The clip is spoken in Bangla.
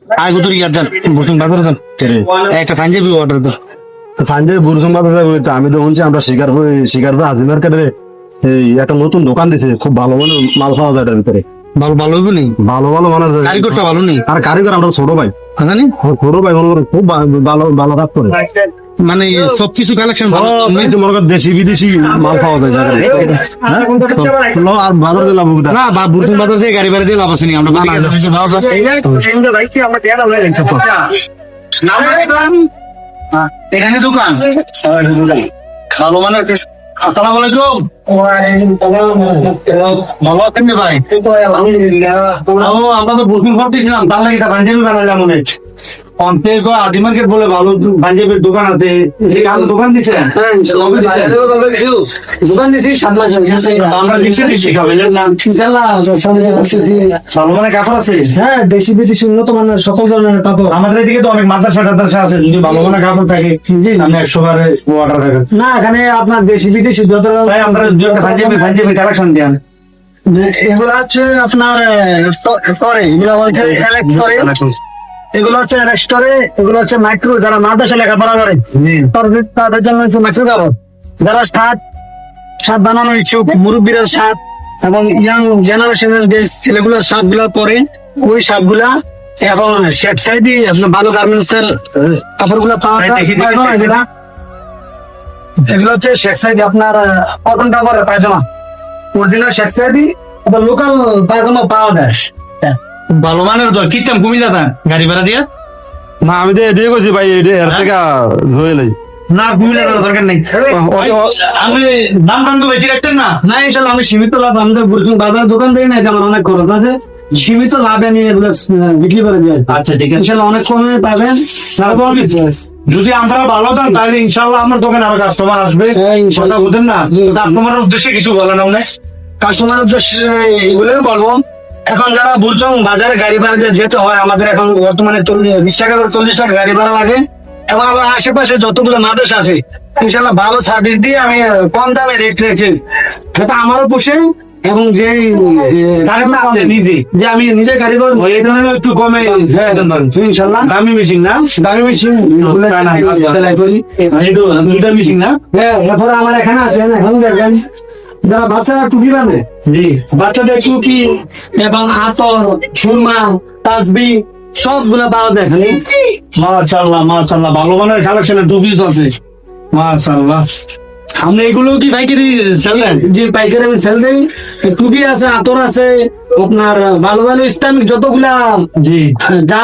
আয় গুতুর ইয়ার দেন বুরসুম বাজার দেন একটা পাঞ্জাবি অর্ডার দেন পাঞ্জাবি বুরসুম বাজার আমি তো বলছি আমরা শিকার হাজির মার্কেটে এই একটা নতুন দোকান দিতে খুব ভালো ভালো মাল পাওয়া যায় এটার ভিতরে। ভালো ভালো হইব নি ভালো ভালো মানে কারিগরটা ভালো নেই আর কারিগর আমরা ছোট ভাই জানি ছোট ভাই মনে করেন খুব ভালো ভালো কাজ করে মানে সবকিছু কালেকশন ভালো মনে করেন দেশি বিদেশি মাল পাওয়া যায় জায়গায় আর বাজার লাভ না বা বুরসুম বাজার থেকে গাড়ি ভাড়া দিয়ে লাভ আছে নি আমরা এখানে দোকান ভালো মানে আসসালামু আলাইকুম ভালো আছেন ভাই আমরা তো বুকিং করতেছিলাম তার লাগে একটা পাঞ্জাবি বানালাম অনেক অন্তের আদি মার্কেট বলে ভালো পাঞ্জাবের দোকান আছে দোকান দিচ্ছে দোকান দিচ্ছি 7 মাস আমরা দিচ্ছি ভালো মানে কাপড় আছে হ্যাঁ দেশি বিদেশি উন্নত মানের সকল ধরনের কাপড় আমাদের এদিকে তো অনেক মাদ্রাসা টাদ্রাসা আছে যদি ভালো মানে কাপড় থাকে আমি 100 বারে অর্ডার রাখেন না এখানে আপনার দেশি বিদেশি যত তাই আমরা পাঞ্জাবি কালেকশন দেন এগুলো হচ্ছে আপনার এগুলো হচ্ছে স্টোরে এগুলো হচ্ছে মাইক্রো যারা মাদ্রাসা লেখাপড়া করে তাদের জন্য হচ্ছে মাইক্রো কাপড় যারা শার্ট বানানো ইচ্ছুক মুরব্বীরা শার্ট এবং ইয়াং জেনারেশনের যে ছেলেগুলোর শার্ট গুলা পরে ওই শার্ট গুলা এবং শেড সাইডে আপনার ভালো গার্মেন্টস এর কাপড় গুলা পাওয়া যায় এগুলো হচ্ছে শেড সাইডে আপনার কটন কাপড়ের পায়জামা অরিজিনাল শেড সাইডে লোকাল পায়জামা পাওয়া যায় ভালো মানের তো কিতাম কমি দাদা গাড়ি ভাড়া দিয়া না আমি তো এদিকে গেছি ভাই এর থেকে ধরে লাই না কমিলে দরকার নেই আমি দাম দাম তো বেশি রাখতেন না না ইনশাল্লাহ আমি সীমিত লাভ আমাদের বাজার দোকান দেই না আমার অনেক খরচ আছে সীমিত লাভে আমি এগুলো বিক্রি করে দিই আচ্ছা ঠিক আছে ইনশাল্লাহ অনেক কমে পাবেন যদি আমরা ভালো দাম তাহলে ইনশাল্লাহ আমার দোকানে আরো কাস্টমার আসবে কথা বলতেন না আপনার উদ্দেশ্যে কিছু বলেন না কাস্টমার উদ্দেশ্যে এগুলো বলবো এখন যারা বুঝছো বাজারে গাড়ি ভাড়া যেতে হয় আমাদের এখন বর্তমানে 20 টাকা করে 40 টাকা গাড়ি ভাড়া লাগে এবং আমার আশেপাশে যতগুলো মাদ্রাসা আছে ইনশাল্লাহ ভালো সার্ভিস দিয়ে আমি কম দামে রেট রেখে সেটা আমারও পোষে এবং যে নিজে যে আমি নিজে কারিগর একটু কমে ইনশাল্লাহ দামি মেশিন না দামি মেশিন সেলাই করি দুইটা মেশিন না হ্যাঁ এরপরে আমার এখানে আছে এখন দেখেন যারা বাচ্চারা টুপি বাঁধে জি বাচ্চাদের টুপি এবং আতর সুরমা তাসবি সবগুলো পাওয়া যায় এখানে মাশাআল্লাহ মাশাআল্লাহ ভালো মানের কালেকশনের টুপি আছে মাশাআল্লাহ আপনি এগুলো কি পাইকারি সেল দেন যে পাইকারি আমি সেল দিই টুপি আছে আতর আছে আপনার ভালো ভালো ইসলামিক যতগুলা জি যা